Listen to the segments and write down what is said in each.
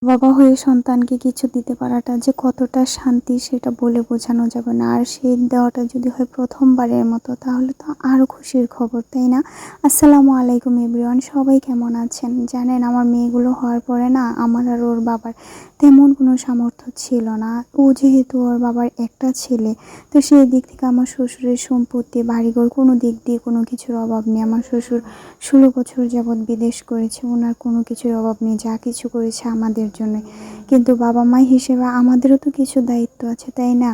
বাবা হয়ে সন্তানকে কিছু দিতে পারাটা যে কতটা শান্তি সেটা বলে বোঝানো যাবে না। আর সেই দেওয়াটা যদি হয় প্রথমবারের মতো তাহলে তো আরও খুশির খবর, তাই না? আসসালামু আলাইকুম এভরিওয়ান, সবাই কেমন আছেন? জানেন আমার মেয়েগুলো হওয়ার পরে না আমার আর ওর বাবার তেমন কোনো সামর্থ্য ছিল না। ও যেহেতু ওর বাবার একটা ছেলে, তো সেই দিক থেকে আমার শ্বশুরের সম্পত্তি বাড়িঘর কোনো দিক দিয়ে কোনো কিছুর অভাব নেই। আমার শ্বশুর 16 বছর যাবৎ বিদেশ করেছে, ওনার কোনো কিছুর অভাব নেই, যা কিছু করেছে আমাদের জন্য। কিন্তু বাবা মা হিসেবে আমাদেরও তো কিছু দায়িত্ব আছে, তাই না?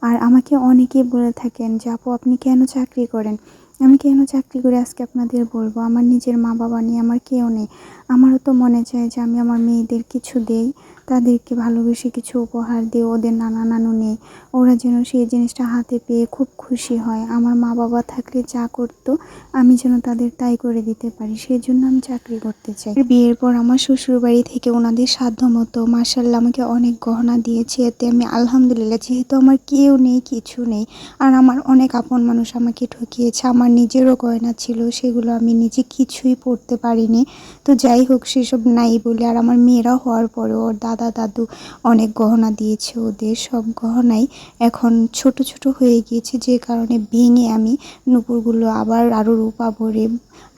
আর আমাকে অনেকেই বলে থাকেন যে আপু আপনি কেন চাকরি করেন? আমি কেন চাকরি করে আজকে আপনাদের বলবো? আমার নিজের মা বাবা নেই, আমার কেউ নেই। আমারও তো মনে চায় যে আমি আমার মেয়েদের কিছু দেই, তাদেরকে ভালোবেসে কিছু উপহার দিই। ওদের নানা নানু নেই, ওরা যেন সেই জিনিসটা হাতে পেয়ে খুব খুশি হয়। আমার মা বাবা থাকলে যা করতো আমি যেন তাদের তাই করে দিতে পারি, সেই জন্য আমি চাকরি করতে চাই। বিয়ের পর আমার শ্বশুর বাড়ি থেকে ওনাদের সাধ্যমতো মাশাআল্লাহ আমাকে অনেক গহনা দিয়েছে। এতে আমি আলহামদুলিল্লাহ, যেহেতু আমার কেউ নেই কিছু নেই আর আমার অনেক আপন মানুষ আমাকে ঠকিয়েছে, আমার নিজেরও গয়না ছিল, সেগুলো আমি নিজে কিছুই পরতে পারিনি। তো যাই হোক সেসব নাই বলে, আর আমার মেয়েরা হওয়ার পরেও ওর দাদা দাদু অনেক গহনা দিয়েছে, ওদের সব গহনাই এখন ছোট ছোট হয়ে গিয়েছে, যে কারণে ভেঙে আমি নুপুরগুলো আবার আরও রূপা ভরে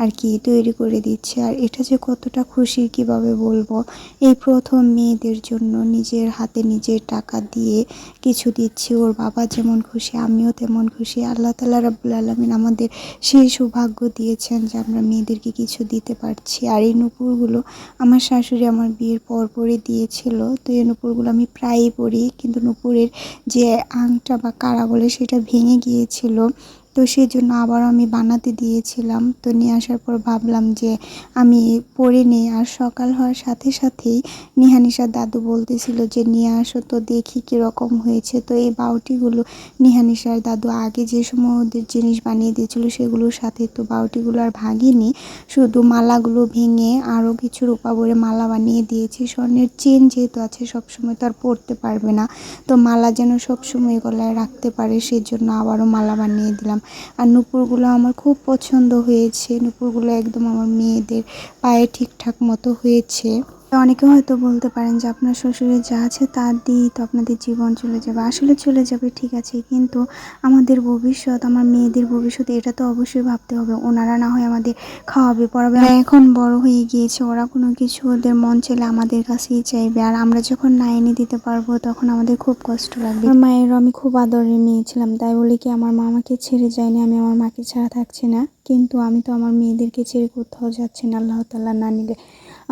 আর কি তৈরি করে দিচ্ছে। আর এটা যে কতটা খুশির কীভাবে বলবো। এই প্রথম মেয়েদের জন্য নিজের হাতে নিজের টাকা দিয়ে কিছু দিচ্ছি। ওর বাবা যেমন খুশি আমিও তেমন খুশি। আল্লাহ তাআলা রাব্বুল আলামিন আমাদের সেই সৌভাগ্য দিয়েছেন যে আমরা মেয়েদেরকে কিছু দিতে পারছি। আর এই নুপুরগুলো আমার শাশুড়ি আমার বিয়ের পরপরই দিয়েছিল। তো এই নুপুরগুলো আমি প্রায়ই পরি, কিন্তু নুপুরের যে আংটা বা কাড়া বলে সেটা ভেঙে গিয়েছিল, তো সেই জন্য আবারও আমি বানাতে দিয়েছিলাম। তো নিয়ে আসার পর ভাবলাম যে আমি পরে নিই। আর সকাল হওয়ার সাথে সাথেই নিহানিশার দাদু বলতেছিল যে নিয়ে আসো তো দেখি কীরকম হয়েছে। তো এই বাউটিগুলো নিহানিশার দাদু আগে যে সময় ওদের জিনিস বানিয়ে দিয়েছিল সেগুলোর সাথে তো বাউটিগুলো আর ভাঙিনি, শুধু মালাগুলো ভেঙে আরও কিছু রূপা ভরে মালা বানিয়ে দিয়েছি। স্বর্ণের চেন যেহেতু আছে সবসময় তো আর পরতে পারবে না, তো মালা যেন সবসময় গলায় রাখতে পারে সেই জন্য আবারও মালা বানিয়ে দিলাম। আর নুপুরগুলো আমার খুব পছন্দ হয়েছে, নুপুরগুলো একদম আমার মেয়েদের পায়ে ঠিকঠাক মতো হয়েছে। অনেকে হয়তো বলতে পারেন যে আপনার শ্বশুরের যা আছে তা দিয়েই তো আপনাদের জীবন চলে যাবে। আসলে চলে যাবে ঠিক আছে, কিন্তু আমাদের ভবিষ্যৎ, আমার মেয়েদের ভবিষ্যৎ, এটা তো অবশ্যই ভাবতে হবে। ওনারা না হয় আমাদের খাওয়াবে পড়াবে, এখন বড় হয়ে গিয়েছে, ওরা কোনো কিছু ওদের মন চাইলে আমাদের কাছেই চাইবে। আর আমরা যখন না এনে দিতে পারবো তখন আমাদের খুব কষ্ট লাগবে। আমার মায়েরও আমি খুব আদরের মেয়ে ছিলাম, তাই বলে কি আমার মা আমাকে ছেড়ে যায়নি, আমি আমার মাকে ছাড়া থাকছি না। কিন্তু আমি তো আমার মেয়েদেরকে ছেড়ে কোথাও যাচ্ছি না, আল্লাহ তাআলা না নিলে।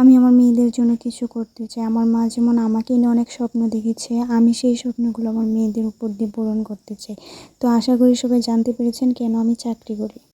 আমি আমার মেয়েদের জন্য কিছু করতে চাই। আমার মা যেমন আমাকে নিয়ে অনেক স্বপ্ন দেখেছে, আমি সেই স্বপ্নগুলো আমার মেয়েদের উপর দিয়ে পূরণ করতে চাই। তো আশা করি সবাই জানতে পেরেছেন কেন আমি চাকরি করি।